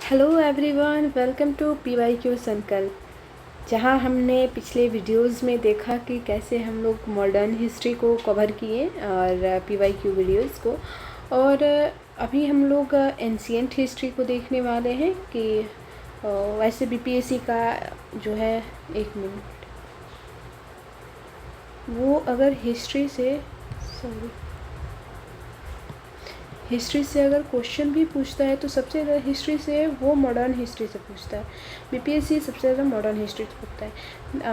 Hello everyone, welcome to PYQ Sankalp. जहां हमने पिछले वीडियोस में देखा कि कैसे हम लोग मॉडर्न हिस्ट्री को कवर किए और PYQ वीडियोस को, और अभी हम लोग एंशिएंट हिस्ट्री को देखने वाले हैं कि वैसे BPSC का जो है, एक मिनट, वो अगर हिस्ट्री से अगर क्वेश्चन भी पूछता है तो सबसे ज़्यादा हिस्ट्री से वो मॉडर्न हिस्ट्री से पूछता है। BPSC सबसे ज़्यादा मॉडर्न हिस्ट्री से पूछता है।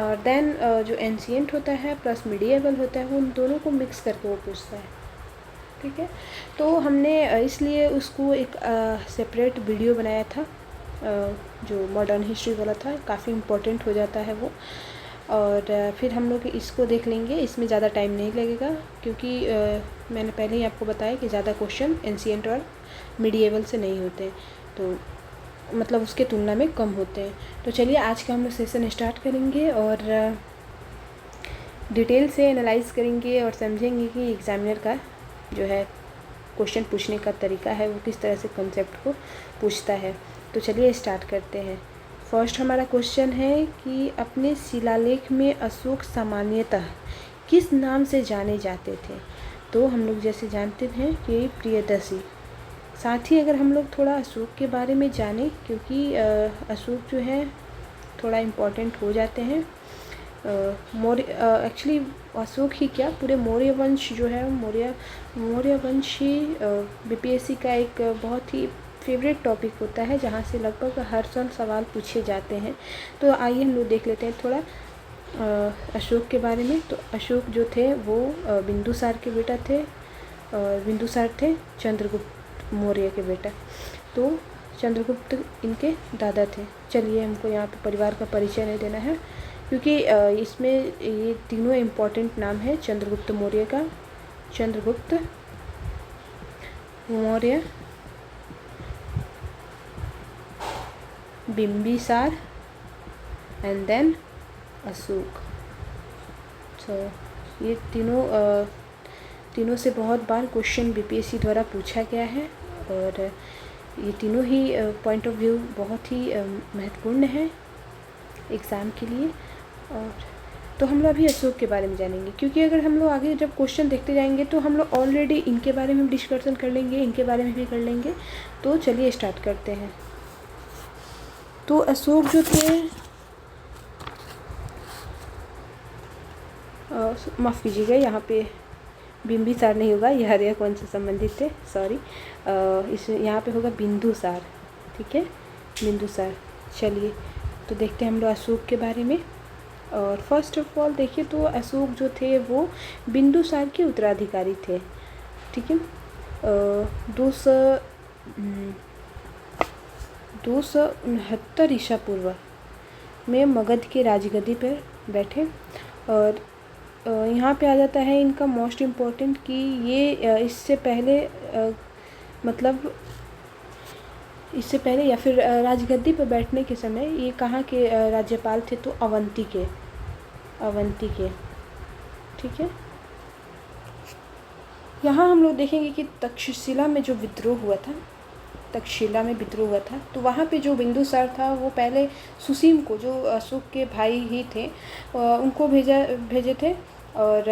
और देन जो एंशिएंट होता है प्लस मिडिएवल होता है, वो उन दोनों को मिक्स करके वो पूछता है। ठीक है, तो हमने इसलिए उसको एक सेपरेट वीडियो बनाया था जो मॉडर्न हिस्ट्री वाला था। काफ़ी इम्पोर्टेंट हो जाता है वो। और फिर हम लोग इसको देख लेंगे। इसमें ज़्यादा टाइम नहीं लगेगा क्योंकि मैंने पहले ही आपको बताया कि ज़्यादा क्वेश्चन एंशिएंट और मिडिएवल से नहीं होते हैं, तो मतलब उसके तुलना में कम होते हैं। तो चलिए आज का हम लोग सेशन स्टार्ट करेंगे और डिटेल से एनालाइज करेंगे और समझेंगे कि एग्ज़ामिनर का जो है क्वेश्चन पूछने का तरीका है वो किस तरह से कंसेप्ट को पूछता है। तो चलिए स्टार्ट करते हैं। फर्स्ट हमारा क्वेश्चन है कि अपने शिलालेख में अशोक सामान्यतः किस नाम से जाने जाते थे। तो हम लोग जैसे जानते हैं कि प्रियदर्शी। साथ ही अगर हम लोग थोड़ा अशोक के बारे में जानें, क्योंकि अशोक जो है थोड़ा इम्पोर्टेंट हो जाते हैं। मौर्य एक्चुअली अशोक ही क्या, पूरे मौर्य वंश जो है, मौर्य वंश ही BPSC का एक बहुत ही फेवरेट टॉपिक होता है, जहाँ से लगभग हर साल सवाल पूछे जाते हैं। तो आइए हम लोग देख लेते हैं थोड़ा अशोक के बारे में। तो अशोक जो थे वो बिंदुसार के बेटा थे, और बिंदुसार थे चंद्रगुप्त मौर्य के बेटा। तो चंद्रगुप्त इनके दादा थे। चलिए, हमको यहाँ पे परिवार का परिचय नहीं देना है क्योंकि इसमें ये तीनों इम्पोर्टेंट नाम है चंद्रगुप्त मौर्य का। Chandragupta Maurya, Bimbisara and then Ashoka. तो ये तीनों से बहुत बार क्वेश्चन BPSC द्वारा पूछा गया है, और ये तीनों ही पॉइंट ऑफ व्यू बहुत ही महत्वपूर्ण है एग्ज़ाम के लिए। और तो हम लोग अभी अशोक के बारे में जानेंगे, क्योंकि अगर हम लोग आगे जब क्वेश्चन देखते जाएंगे तो हम लोग ऑलरेडी इनके बारे में डिस्कशन कर लेंगे, इनके बारे में भी कर लेंगे। तो चलिए स्टार्ट करते हैं। तो अशोक जो थे, माफ़ कीजिएगा, यहाँ पे बिंबिसार नहीं होगा, ये हर्यवंश से संबंधित थे, सॉरी। इस यहाँ पे होगा बिंदुसार। ठीक है, बिंदुसार। चलिए तो देखते हैं हम लोग अशोक के बारे में। और फर्स्ट ऑफ ऑल देखिए तो अशोक जो थे वो बिंदुसार के उत्तराधिकारी थे। ठीक है, 269 ईसा पूर्व में मगध के राजगद्दी पर बैठे। और यहाँ पे आ जाता है इनका मोस्ट इम्पोर्टेंट कि ये इससे पहले या फिर राजगद्दी पर बैठने के समय ये कहाँ के राज्यपाल थे, तो अवंती के। ठीक है, यहाँ हम लोग देखेंगे कि तक्षशिला में विद्रोह हुआ था, तो वहाँ पे जो बिंदुसार था वो पहले सुसीम को, जो अशोक के भाई ही थे, उनको भेजे थे। और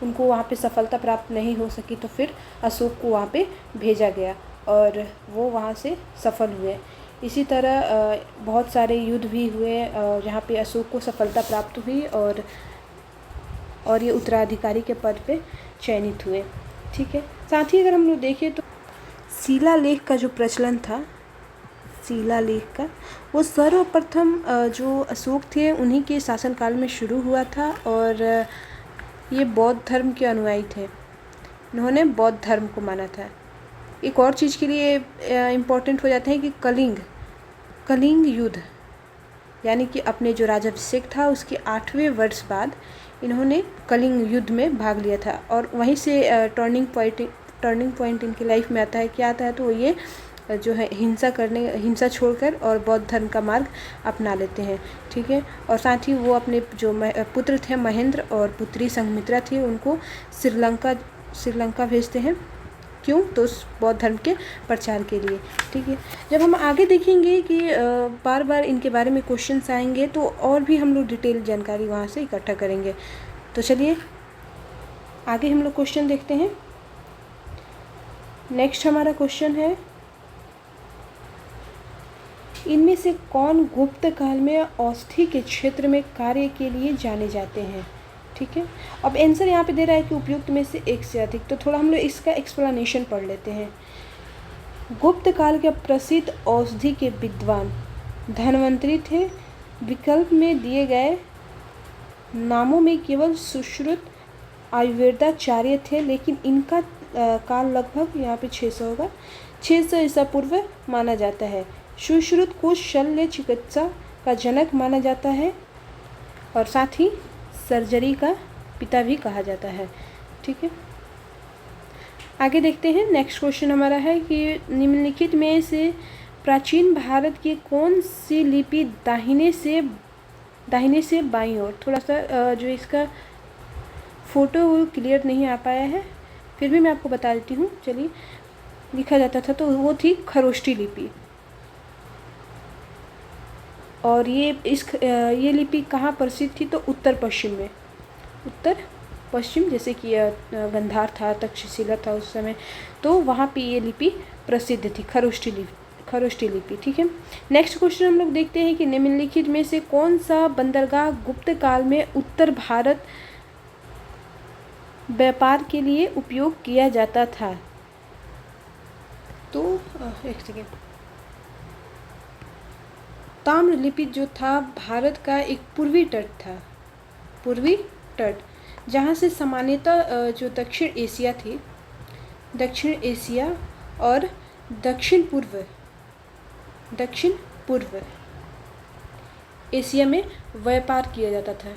उनको वहाँ पे सफलता प्राप्त नहीं हो सकी, तो फिर अशोक को वहाँ पे भेजा गया और वो वहाँ से सफल हुए। इसी तरह बहुत सारे युद्ध भी हुए जहाँ पे अशोक को सफलता प्राप्त हुई, और ये उत्तराधिकारी के पद पे चयनित हुए। ठीक है, साथ ही अगर हम लोग देखें तो शिलालेख का जो प्रचलन था, शिलालेख का, वो सर्वप्रथम जो अशोक थे उन्हीं के शासनकाल में शुरू हुआ था। और ये बौद्ध धर्म के अनुयायी थे, इन्होंने बौद्ध धर्म को माना था। एक और चीज़ के लिए इम्पोर्टेंट हो जाते हैं कि कलिंग युद्ध, यानी कि अपने जो राज्याभिषेक था उसके 8वें वर्ष बाद इन्होंने कलिंग युद्ध में भाग लिया था। और वहीं से टर्निंग पॉइंट इनकी लाइफ में आता है। क्या आता है, तो ये जो है हिंसा छोड़कर और बौद्ध धर्म का मार्ग अपना लेते हैं। ठीक है, और साथ ही वो अपने जो पुत्र थे महेंद्र और पुत्री संघमित्रा थी, उनको श्रीलंका भेजते हैं। क्यों? तो बौद्ध धर्म के प्रचार के लिए। ठीक है, जब हम आगे देखेंगे कि बार बार इनके बारे में क्वेश्चंस आएंगे तो और भी हम लोग डिटेल जानकारी वहाँ से इकट्ठा करेंगे। तो चलिए आगे हम लोग क्वेश्चन देखते हैं। नेक्स्ट हमारा क्वेश्चन है, इनमें से कौन गुप्त काल में औषधि के क्षेत्र में कार्य के लिए जाने जाते हैं? ठीक है, अब आंसर यहाँ पे दे रहा है कि उपयुक्त में से एक से अधिक, तो थोड़ा हम लोग इसका एक्सप्लेनेशन पढ़ लेते हैं। गुप्त काल के प्रसिद्ध औषधि के विद्वान धन्वंतरी थे। विकल्प में दिए गए नामों में केवल सुश्रुत आयुर्वेदाचार्य थे, लेकिन इनका काल लगभग यहाँ पे 600 होगा, 600 ईसा पूर्व माना जाता है। सुश्रुत को शल्य चिकित्सा का जनक माना जाता है और साथ ही सर्जरी का पिता भी कहा जाता है। ठीक है, आगे देखते हैं। नेक्स्ट क्वेश्चन हमारा है कि निम्नलिखित में से प्राचीन भारत की कौन सी लिपि दाहिने से बाईं ओर, थोड़ा सा जो इसका फ़ोटो वो क्लियर नहीं आ पाया है, फिर भी मैं आपको बता देती हूँ। चलिए, लिखा जाता था तो वो थी खरोष्टी लिपि। और ये लिपि कहाँ प्रसिद्ध थी? तो उत्तर पश्चिम में, उत्तर पश्चिम, जैसे कि गंधार था, तक्षशिला था उस समय, तो वहाँ पे ये लिपि प्रसिद्ध थी, खरोष्टी लिपि। ठीक है, नेक्स्ट क्वेश्चन हम लोग देखते हैं कि निम्नलिखित में से कौन सा बंदरगाह गुप्त काल में उत्तर भारत व्यापार के लिए उपयोग किया जाता था? तो एक सेकेंड, ताम्रलिपि जो था भारत का एक पूर्वी तट, जहाँ से सामान्यतः जो दक्षिण एशिया और दक्षिण पूर्व एशिया में व्यापार किया जाता था।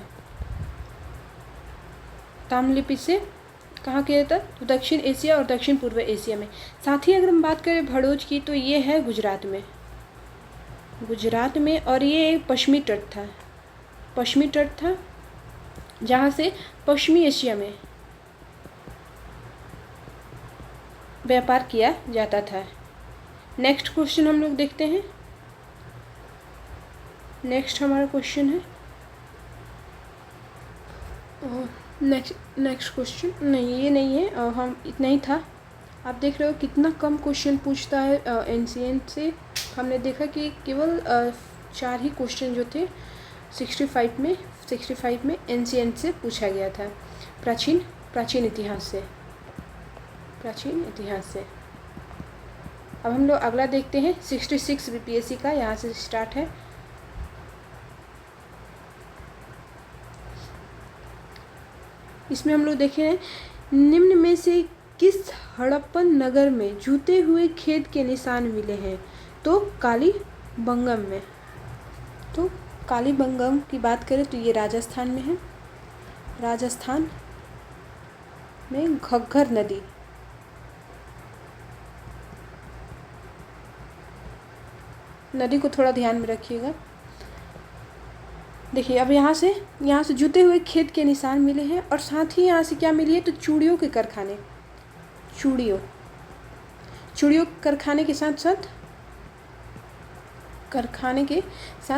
ताम्रलिपि से कहाँ किया जाता? तो दक्षिण एशिया और दक्षिण पूर्व एशिया में। साथ ही अगर हम बात करें भड़ोज की, तो ये है गुजरात में, और ये पश्चिमी तट था जहाँ से पश्चिमी एशिया में व्यापार किया जाता था। नेक्स्ट क्वेश्चन हम लोग देखते हैं। नेक्स्ट हमारा क्वेश्चन है, नेक्स्ट क्वेश्चन नहीं, ये नहीं है, हम इतना ही था। आप देख रहे हो कितना कम क्वेश्चन पूछता है एनसीएंट से। हमने देखा कि केवल 4 ही क्वेश्चन जो थे 65 में एनसीएंट से पूछा गया था, प्राचीन इतिहास से। अब हम लोग अगला देखते हैं 66 बीपीएससी का, यहाँ से स्टार्ट है। इसमें हम लोग देखें, निम्न में से किस हड़प्पन नगर में जूते हुए खेत के निशान मिले हैं? तो कालीबंगम में। तो कालीबंगम की बात करें तो ये राजस्थान में है। राजस्थान में घग्गर नदी को थोड़ा ध्यान में रखिएगा। देखिए, अब यहाँ से जुते हुए खेत के निशान मिले हैं, और साथ ही यहाँ से क्या मिली है? तो चूड़ियों के कारखाने, चूड़ियों कारखाने के साथ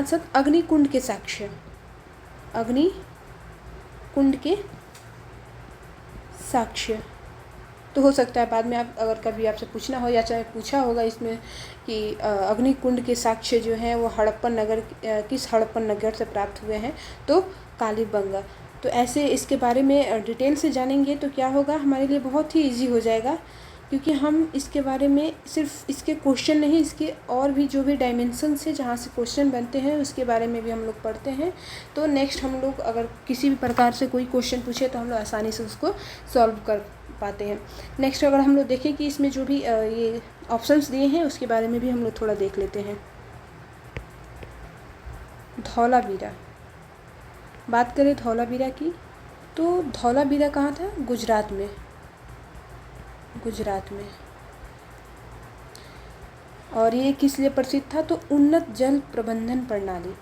साथ अग्निकुंड के साक्ष्य। तो हो सकता है बाद में आप अगर कभी आपसे पूछना हो, या चाहे पूछा होगा इसमें कि अग्निकुंड के साक्ष्य जो हैं वो किस हड़प्पन नगर से प्राप्त हुए हैं? तो कालीबंगा। तो ऐसे इसके बारे में डिटेल से जानेंगे तो क्या होगा, हमारे लिए बहुत ही इजी हो जाएगा, क्योंकि हम इसके बारे में सिर्फ इसके क्वेश्चन नहीं, इसके और भी जो भी डायमेंशंस है जहाँ से क्वेश्चन बनते हैं उसके बारे में भी हम लोग पढ़ते हैं। तो नेक्स्ट हम लोग अगर किसी भी प्रकार से कोई क्वेश्चन पूछे तो हम लोग आसानी से उसको सॉल्व कर पाते हैं। नेक्स्ट अगर हम लोग देखें कि इसमें जो भी ये ऑप्शंस दिए हैं उसके बारे में भी हम लोग थोड़ा देख लेते हैं। धौलावीरा, बात करें धौलावीरा की, तो धौलावीरा कहाँ था? गुजरात में। और ये किस लिए प्रसिद्ध था? तो उन्नत जल प्रबंधन प्रणाली,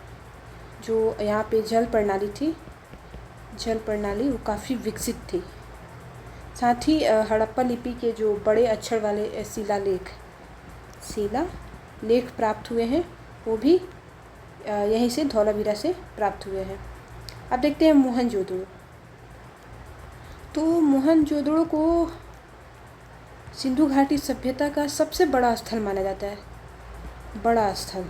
जो यहाँ पे जल प्रणाली वो काफ़ी विकसित थी। साथ ही हड़प्पा लिपि के जो बड़े अक्षर वाले शिलालेख प्राप्त हुए हैं वो भी यहीं से धौलावीरा से प्राप्त हुए हैं। अब देखते हैं मोहनजोदड़ो। तो मोहनजोदड़ो को सिंधु घाटी सभ्यता का सबसे बड़ा स्थल माना जाता है। बड़ा स्थल,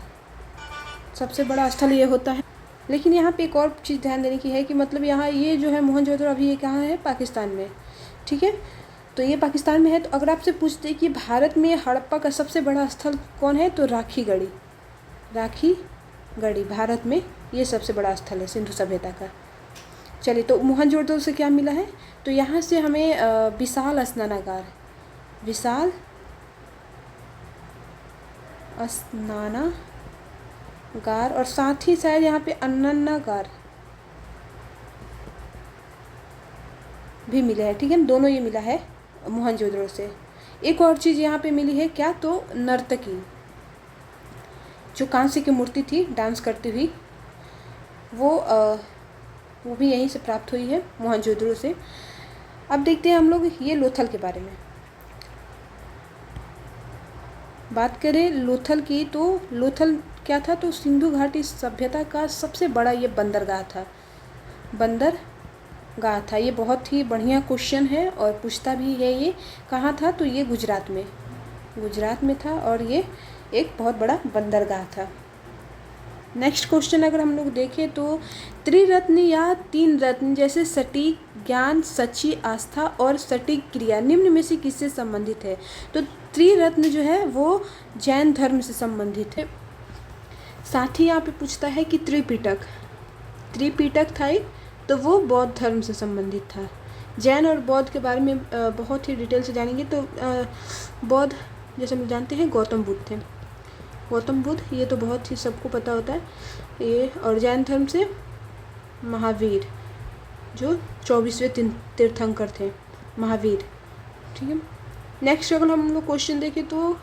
सबसे बड़ा स्थल ये होता है। लेकिन यहाँ पे एक और चीज़ ध्यान देने की है कि मतलब यहाँ ये जो है मोहनजोदड़ो अभी ये कहाँ है, पाकिस्तान में। ठीक है, तो ये पाकिस्तान में है। तो अगर आपसे पूछते कि भारत में हड़प्पा का सबसे बड़ा स्थल कौन है, तो राखीगढ़ी भारत में ये सबसे बड़ा स्थल है सिंधु सभ्यता का। चलिए, तो मोहनजोदड़ो से क्या मिला है, तो यहाँ से हमें विशाल स्नानागार और साथ ही शायद यहाँ पे अन्ननागार भी मिले हैं। ठीक है, दोनों ये मिला है मोहनजोदड़ो से। एक और चीज़ यहाँ पे मिली है क्या, तो नर्तकी जो कांस्य की मूर्ति थी डांस करती हुई, वो भी यहीं से प्राप्त हुई है मोहनजोदड़ो से। अब देखते हैं हम लोग ये लोथल के बारे में। बात करें लोथल की, तो लोथल क्या था, तो सिंधु घाटी सभ्यता का सबसे बड़ा ये बंदरगाह था। ये बहुत ही बढ़िया क्वेश्चन है और पूछता भी है। ये कहाँ था, तो ये गुजरात में था और ये एक बहुत बड़ा बंदरगाह था। नेक्स्ट क्वेश्चन अगर हम लोग देखें तो त्रिरत्न या तीन रत्न जैसे सटीक, ज्ञान, सच्ची आस्था और सटीक क्रिया निम्न में से किससे संबंधित है। तो त्रिरत्न जो है वो जैन धर्म से संबंधित है। साथ ही यहाँ पे पूछता है कि त्रिपिटक था एक, तो वो बौद्ध धर्म से संबंधित था। जैन और बौद्ध के बारे में बहुत ही डिटेल से जानेंगे। तो बौद्ध जैसे हम जानते हैं गौतम बुद्ध, ये तो बहुत ही सबको पता होता है ये। और जैन धर्म से महावीर जो 24वें तीर्थंकर थे, महावीर। ठीक है, नेक्स्ट अगर हम लोग क्वेश्चन देखें तो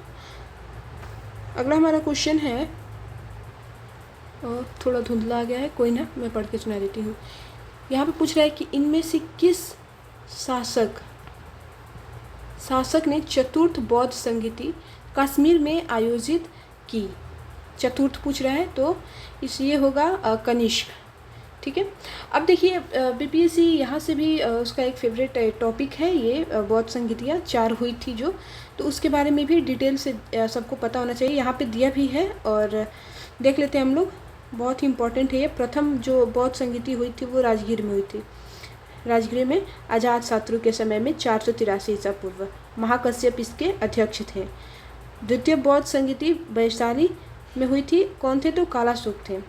अगला हमारा क्वेश्चन है, थोड़ा धुंधला आ गया है, कोई ना, मैं पढ़ के सुना देती हूँ। यहाँ पे पूछ रहा है कि इनमें से किस शासक ने चतुर्थ बौद्ध संगीति कश्मीर में आयोजित की। चतुर्थ पूछ रहा है, तो ये होगा कनिष्क। ठीक है, अब देखिए बीपीएससी यहाँ से भी उसका एक फेवरेट टॉपिक है ये बौद्ध संगीतियाँ 4 हुई थी जो, तो उसके बारे में भी डिटेल से सबको पता होना चाहिए। यहाँ पे दिया भी है और देख लेते हैं हम लोग, बहुत ही इम्पोर्टेंट है ये। प्रथम जो बौद्ध संगीति हुई थी वो राजगीर में हुई थी। राजगीर में अजातशत्रु के समय में 483 ईसा पूर्व, महाकश्यप इसके अध्यक्ष थे। द्वितीय बौद्ध संगीति वैशाली में हुई थी, कौन थे, तो कालाशोक थे।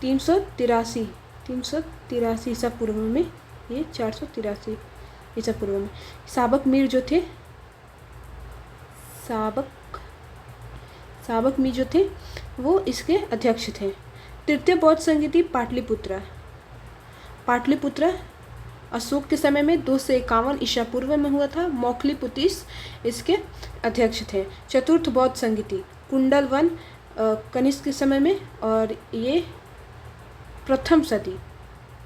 383 ईसा पूर्व में, ये 483 ईसा पूर्व में साबक मीर जो थे, साबक मीर जो थे वो इसके अध्यक्ष थे। तृतीय बौद्ध संगीति पाटलिपुत्र अशोक के समय में 251 ईसा पूर्व में हुआ था। मौखलीपुतिस इसके अध्यक्ष थे। चतुर्थ बौद्ध संगीति कुंडलवन कनिष्क के समय में, और ये प्रथम सदी,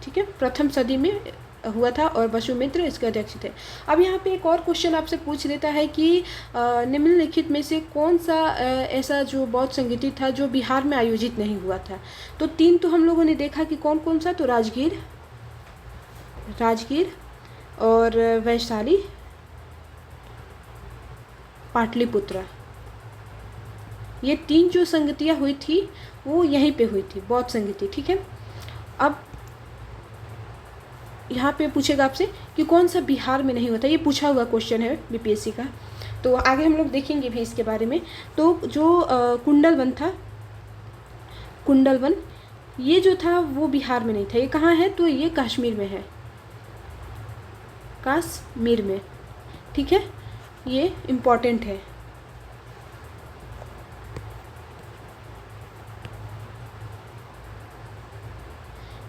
ठीक है, प्रथम सदी में हुआ था और वसुमित्र इसके अध्यक्ष थे। अब यहाँ पे एक और क्वेश्चन आपसे पूछ लेता है कि निम्नलिखित में से कौन सा ऐसा जो बौद्ध संगीति था जो बिहार में आयोजित नहीं हुआ था। तो 3 तो हम लोगों ने देखा कि कौन कौन सा, तो राजगीर और वैशाली, पाटलिपुत्र, ये 3 जो संगतियाँ हुई थी वो यहीं पे हुई थी, बौद्ध संगीति। ठीक है, अब यहाँ पे पूछेगा आपसे कि कौन सा बिहार में नहीं होता, ये पूछा हुआ क्वेश्चन है बीपीएससी का, तो आगे हम लोग देखेंगे भी इसके बारे में। तो जो कुंडलवन ये जो था वो बिहार में नहीं था। ये कहाँ है, तो ये कश्मीर में है, कश्मीर में। ठीक है, ये इम्पॉर्टेंट है।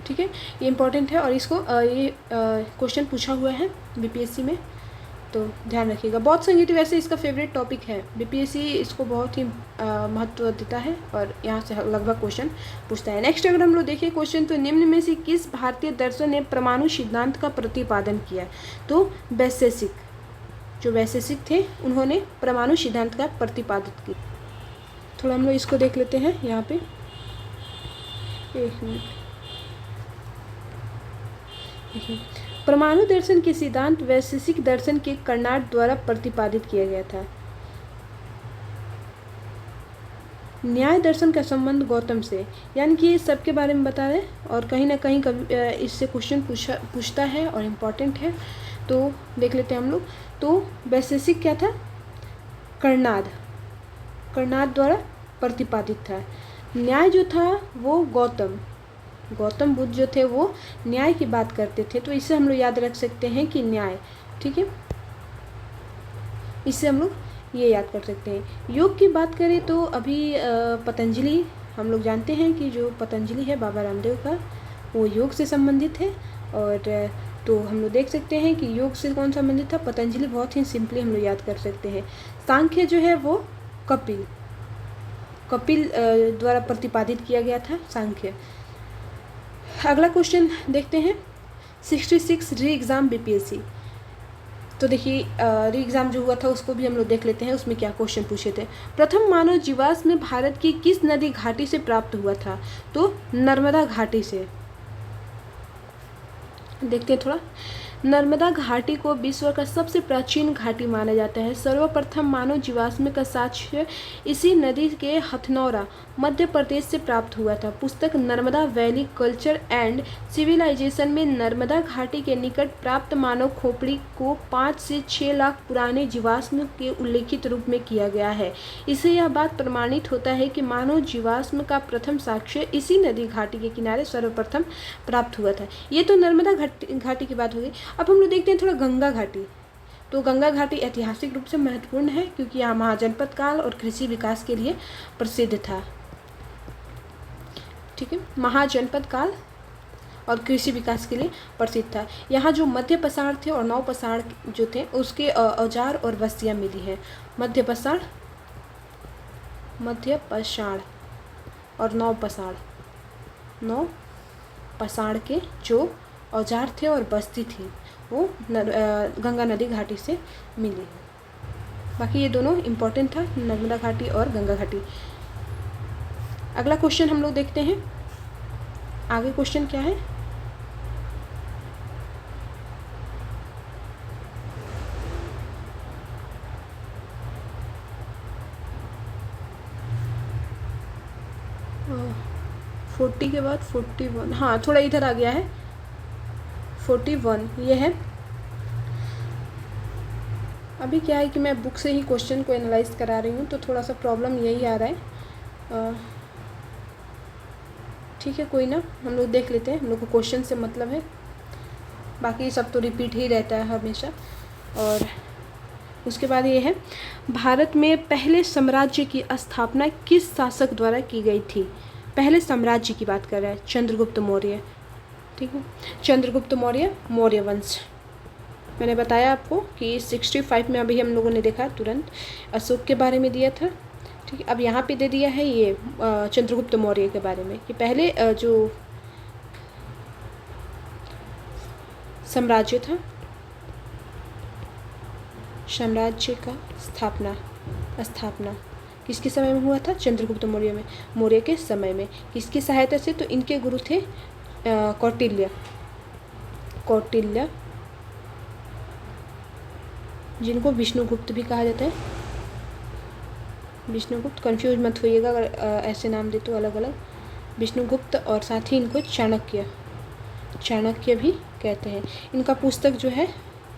ठीक है, ये इम्पॉर्टेंट है और इसको ये क्वेश्चन पूछा हुआ है बीपीएससी में। तो ध्यान रखिएगा। बौद्ध संगीत वैसे इसका फेवरेट टॉपिक है, बीपीएससी इसको बहुत ही महत्व देता है और यहाँ से लगभग क्वेश्चन पूछता है। नेक्स्ट अगर हम लोग देखें क्वेश्चन, तो निम्न में से किस भारतीय दर्शन ने परमाणु सिद्धांत का प्रतिपादन किया? तो वैशेषिक, जो वैशेषिक थे उन्होंने परमाणु सिद्धांत का प्रतिपादित किया। थोड़ा हम लोग इसको देख लेते हैं यहाँ पे, एक मिनट। परमाणु दर्शन के सिद्धांत वैशेषिक दर्शन के कर्नाड द्वारा प्रतिपादित किया गया था। न्याय दर्शन का संबंध गौतम से, यानी कि सबके बारे में बता रहे हैं और कहीं ना कहीं कभी इससे क्वेश्चन पूछता है और इम्पॉर्टेंट है, तो देख लेते हैं हम लोग। तो वैशेषिक क्या था? कर्नाड द्वारा प्रतिपादित था। न्याय जो था वो गौतम बुद्ध जो थे वो न्याय की बात करते थे, तो इससे हम लोग याद रख सकते हैं कि न्याय, ठीक है, इससे हम लोग ये याद कर सकते हैं। योग की बात करें तो अभी पतंजलि, हम लोग जानते हैं कि जो पतंजलि है बाबा रामदेव का, वो योग से संबंधित है। और तो हम लोग देख सकते हैं कि योग से कौन संबंधित था? पतंजलि। बहुत ही सिंपली हम लोग याद कर सकते हैं। सांख्य जो है वो कपिल द्वारा प्रतिपादित किया गया था, सांख्य। अगला क्वेश्चन देखते हैं, 66 री एग्ज़ाम बीपीएससी। तो देखिए री एग्ज़ाम जो हुआ था उसको भी हम लोग देख लेते हैं, उसमें क्या क्वेश्चन पूछे थे। प्रथम मानव जीवाश्म भारत की किस नदी घाटी से प्राप्त हुआ था? तो नर्मदा घाटी से। देखते हैं थोड़ा। नर्मदा घाटी को विश्व का सबसे प्राचीन घाटी माना जाता है। सर्वप्रथम मानव जीवाश्म का साक्ष्य इसी नदी के हथनौरा मध्य प्रदेश से प्राप्त हुआ था। पुस्तक Narmada valley culture and civilisation में नर्मदा घाटी के निकट प्राप्त मानव खोपड़ी को 5 से 6 लाख पुराने जीवाश्म के उल्लेखित रूप में किया गया है। इससे यह बात प्रमाणित होता है कि मानव जीवाश्म का प्रथम साक्ष्य इसी नदी घाटी के किनारे सर्वप्रथम प्राप्त हुआ था। ये तो नर्मदा घाटी की बात हो गई। अब हम लोग देखते हैं थोड़ा गंगा घाटी। तो गंगा घाटी ऐतिहासिक रूप से महत्वपूर्ण है क्योंकि यहाँ महाजनपद काल और कृषि विकास के लिए प्रसिद्ध था, ठीक है, महाजनपद काल और कृषि विकास के लिए प्रसिद्ध था। यहाँ जो मध्य पसाड़ थे और नौ पसाड़ जो थे उसके औजार और बस्तियाँ मिली हैं। मध्य पसाड़ और नौ पसाड़ के जो औजार थे और बस्ती थी वो गंगा नदी घाटी से मिली। बाकी ये दोनों इम्पोर्टेंट था, नर्मदा घाटी और गंगा घाटी। अगला क्वेश्चन हम लोग देखते हैं। आगे क्वेश्चन क्या है? और 40 के बाद 41, हाँ थोड़ा इधर आ गया है, 41 ये है। अभी क्या है कि मैं बुक से ही क्वेश्चन को एनालाइज करा रही हूँ, तो थोड़ा सा प्रॉब्लम यही आ रहा है। ठीक है, कोई ना, हम लोग देख लेते हैं, हम लोग को क्वेश्चन से मतलब है, बाकी सब तो रिपीट ही रहता है हमेशा। और उसके बाद ये है, भारत में पहले साम्राज्य की स्थापना किस शासक द्वारा की गई थी? पहले साम्राज्य की बात कर रहा है, चंद्रगुप्त मौर्य, ठीक है, चंद्रगुप्त मौर्य, मौर्य वंश। मैंने बताया आपको कि 65 में अभी हम लोगों ने देखा तुरंत अशोक के बारे में दिया था, ठीक है। अब यहाँ पे दे दिया है ये चंद्रगुप्त मौर्य के बारे में कि पहले जो साम्राज्य था, साम्राज्य का स्थापना किसके समय में हुआ था? चंद्रगुप्त मौर्य के समय में। किसकी सहायता से? तो इनके गुरु थे कौटिल्य, जिनको विष्णुगुप्त भी कहा जाता है। विष्णुगुप्त, कंफ्यूज मत होइएगा अगर ऐसे नाम दे तो अलग अलग। विष्णुगुप्त और साथ ही इनको चाणक्य भी कहते हैं। इनका पुस्तक जो है,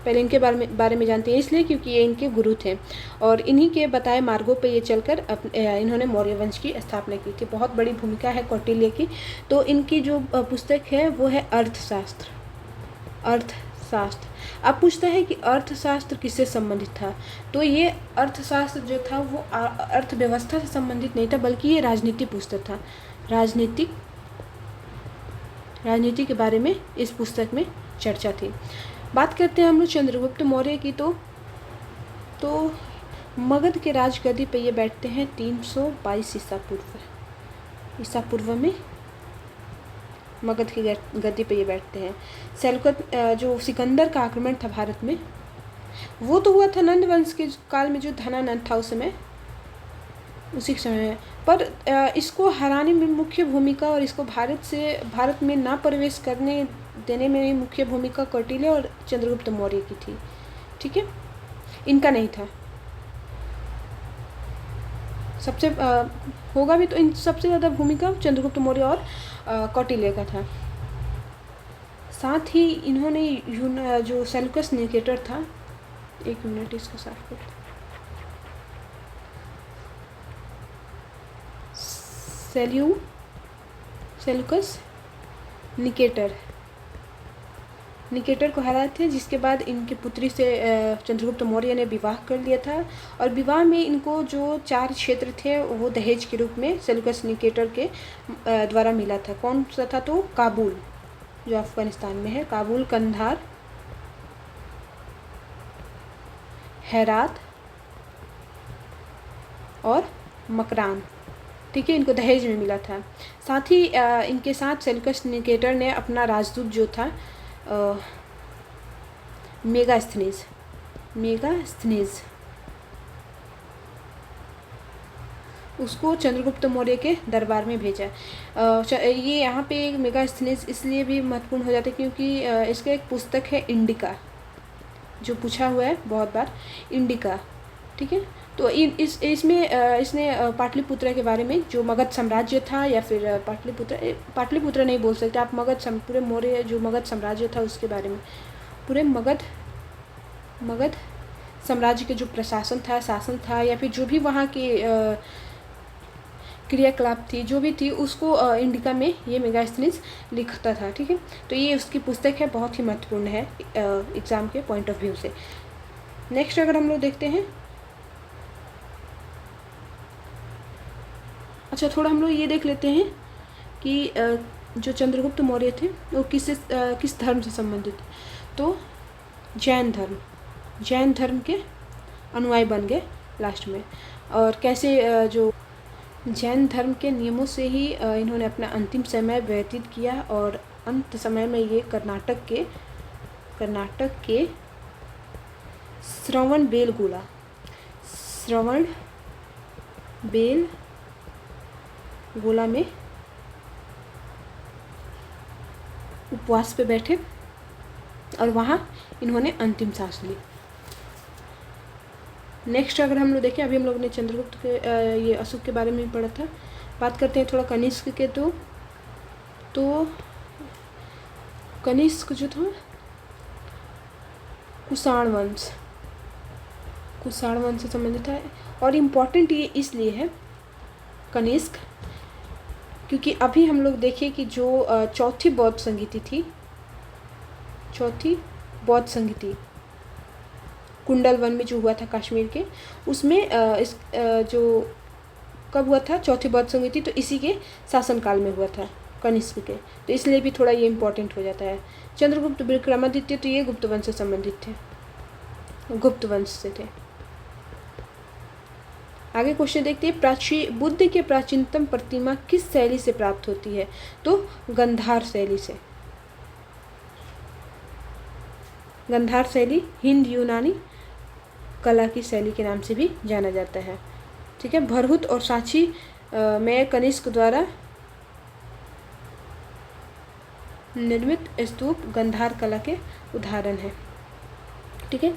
पहले इनके बारे में जानते हैं इसलिए क्योंकि ये इनके गुरु थे और इन्हीं के बताए मार्गों पे ये चलकर इन्होंने मौर्य वंश की स्थापना की थी। बहुत बड़ी भूमिका है कौटिल्य की। तो इनकी जो पुस्तक है वो है अर्थशास्त्र। अब पूछता है कि अर्थशास्त्र किससे संबंधित था? तो ये अर्थशास्त्र जो था वो अर्थव्यवस्था से संबंधित नहीं था, बल्कि ये राजनीति पुस्तक था। राजनीति के बारे में इस पुस्तक में चर्चा थी। बात करते हैं हम लोग चंद्रगुप्त मौर्य की। तो तो मगध के राजगद्दी पे ये बैठते हैं 322 ईसा पूर्व में मगध की गद्दी पे ये बैठते हैं। सेल्युकस जो सिकंदर का आक्रमण था भारत में, वो तो हुआ था नंद वंश के काल में, जो धनानंद था उस समय, उसी समय में। पर इसको हराने में मुख्य भूमिका और इसको भारत में ना प्रवेश करने देने में मुख्य भूमिका कौटिल्य और चंद्रगुप्त मौर्य की थी। ठीक है, इनका नहीं था। सबसे होगा भी तो इन सबसे ज़्यादा भूमिका चंद्रगुप्त मौर्य और कौटिल्य का था। साथ ही इन्होंने जो सेल्युकस निकेटर था, एक मिनट इसको साफ कर, सेल्युकस निकेटर को हराए थे, जिसके बाद इनकी पुत्री से चंद्रगुप्त मौर्य ने विवाह कर लिया था। और विवाह में इनको जो 4 क्षेत्र थे वो दहेज के रूप में सेल्युकस निकेटर के द्वारा मिला था। कौन सा था? तो काबुल, जो अफगानिस्तान में है, काबुल, कंधार, हेरात और मकरान। ठीक है, इनको दहेज में मिला था। साथ ही इनके साथ सेल्युकस निकेटर ने अपना राजदूत जो था मेगास्थनीज उसको चंद्रगुप्त मौर्य के दरबार में भेजा। ये यहाँ पे मेगास्थनीज इसलिए भी महत्वपूर्ण हो जाता है क्योंकि इसका एक पुस्तक है इंडिका, जो पूछा हुआ है बहुत बार, इंडिका। ठीक है, तो इसमें इसने पाटलिपुत्र के बारे में, जो मगध साम्राज्य था, या फिर पाटलिपुत्र नहीं बोल सकते आप, पूरे मौर्य जो मगध साम्राज्य था उसके बारे में, पूरे मगध साम्राज्य के जो शासन था, या फिर जो भी वहाँ के क्रियाकलाप थी, जो भी थी, उसको इंडिका में ये मेगास्थनीज लिखता था। ठीक है, तो ये उसकी पुस्तक है, बहुत ही महत्वपूर्ण है एग्ज़ाम के पॉइंट ऑफ व्यू से। नेक्स्ट अगर हम लोग देखते हैं, अच्छा थोड़ा हम लोग ये देख लेते हैं कि जो चंद्रगुप्त मौर्य थे वो किस धर्म से संबंधित, तो जैन धर्म के अनुयायी बन गए लास्ट में। और कैसे जो जैन धर्म के नियमों से ही इन्होंने अपना अंतिम समय व्यतीत किया, और अंत समय में ये कर्नाटक के श्रवण बेलगोला में उपवास पे बैठे और वहाँ इन्होंने अंतिम सांस ली। नेक्स्ट अगर हम लोग देखें, अभी हम लोग ने चंद्रगुप्त के ये अशोक के बारे में भी पढ़ा था, बात करते हैं थोड़ा कनिष्क के। तो कनिष्क जो था कुषाण वंश से संबंधित है। और इम्पॉर्टेंट ये इसलिए है कनिष्क, क्योंकि अभी हम लोग देखें कि जो चौथी बौद्ध संगीति कुंडल वन में जो हुआ था कश्मीर के, उसमें जो कब हुआ था चौथी बौद्ध संगीति, तो इसी के शासनकाल में हुआ था कनिष्क के, तो इसलिए भी थोड़ा ये इम्पोर्टेंट हो जाता है। चंद्रगुप्त विक्रमादित्य, तो ये गुप्त वंश से संबंधित थे, गुप्त वंश से थे। आगे क्वेश्चन देखते हैं, बुद्ध के प्राचीनतम प्रतिमा किस शैली से प्राप्त होती है, तो गंधार शैली से। गंधार शैली हिंद यूनानी कला की शैली के नाम से भी जाना जाता है। ठीक है, भरहुत और सांची में कनिष्क द्वारा निर्मित स्तूप गंधार कला के उदाहरण है। ठीक है,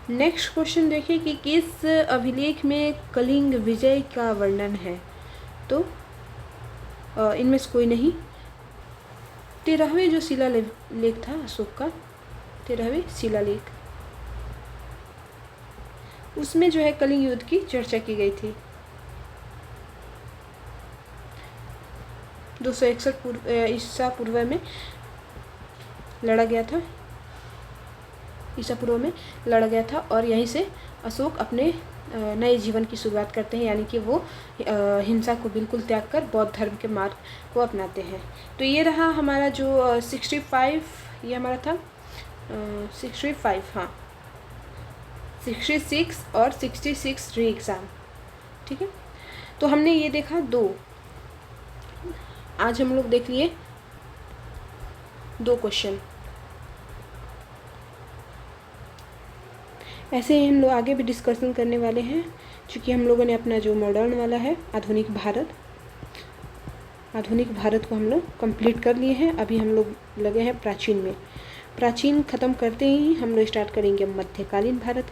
नेक्स्ट क्वेश्चन देखिए कि किस अभिलेख में कलिंग विजय का वर्णन है, तो इनमें से कोई नहीं। 13वें जो शिलालेख था अशोक का, 13वें शिलालेख, उसमें जो है कलिंग युद्ध की चर्चा की गई थी। 261 ईसा पूर्व में लड़ा गया था, और यहीं से अशोक अपने नए जीवन की शुरुआत करते हैं, यानी कि वो हिंसा को बिल्कुल त्याग कर बौद्ध धर्म के मार्ग को अपनाते हैं। तो ये रहा हमारा जो 65, ये हमारा था 65, हाँ 66 और 66 री एग्ज़ाम, ठीक है। तो हमने ये देखा 2, आज हम लोग देख लिए 2 क्वेश्चन। ऐसे ही हम लोग आगे भी डिस्कशन करने वाले हैं, क्योंकि हम लोगों ने अपना जो मॉडर्न वाला है आधुनिक भारत को हम लोग कंप्लीट कर लिए हैं। अभी हम लोग लगे हैं प्राचीन में। प्राचीन ख़त्म करते ही हम लोग स्टार्ट करेंगे मध्यकालीन भारत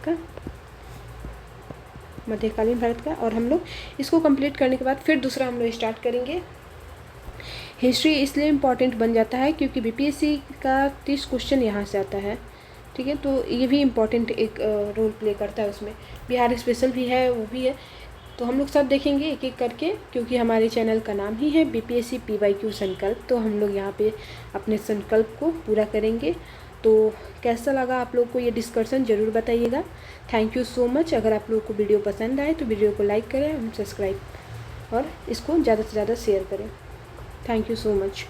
का, और हम लोग इसको कंप्लीट करने के बाद फिर दूसरा हम लोग स्टार्ट करेंगे। हिस्ट्री इसलिए इम्पॉर्टेंट बन जाता है क्योंकि बीपीएससी का 30 क्वेश्चन यहाँ से आता है, ठीक है। तो ये भी इम्पॉर्टेंट एक रोल प्ले करता है उसमें। बिहार स्पेशल भी है, वो भी है। तो हम लोग सब देखेंगे एक एक करके, क्योंकि हमारे चैनल का नाम ही है बीपीएससी PYQ संकल्प। तो हम लोग यहाँ पे अपने संकल्प को पूरा करेंगे। तो कैसा लगा आप लोग को ये डिस्कशन, ज़रूर बताइएगा। Thank you so much. अगर आप लोग को वीडियो पसंद आए तो वीडियो को लाइक करें, सब्सक्राइब और इसको ज़्यादा से ज़्यादा शेयर करें। Thank you so much.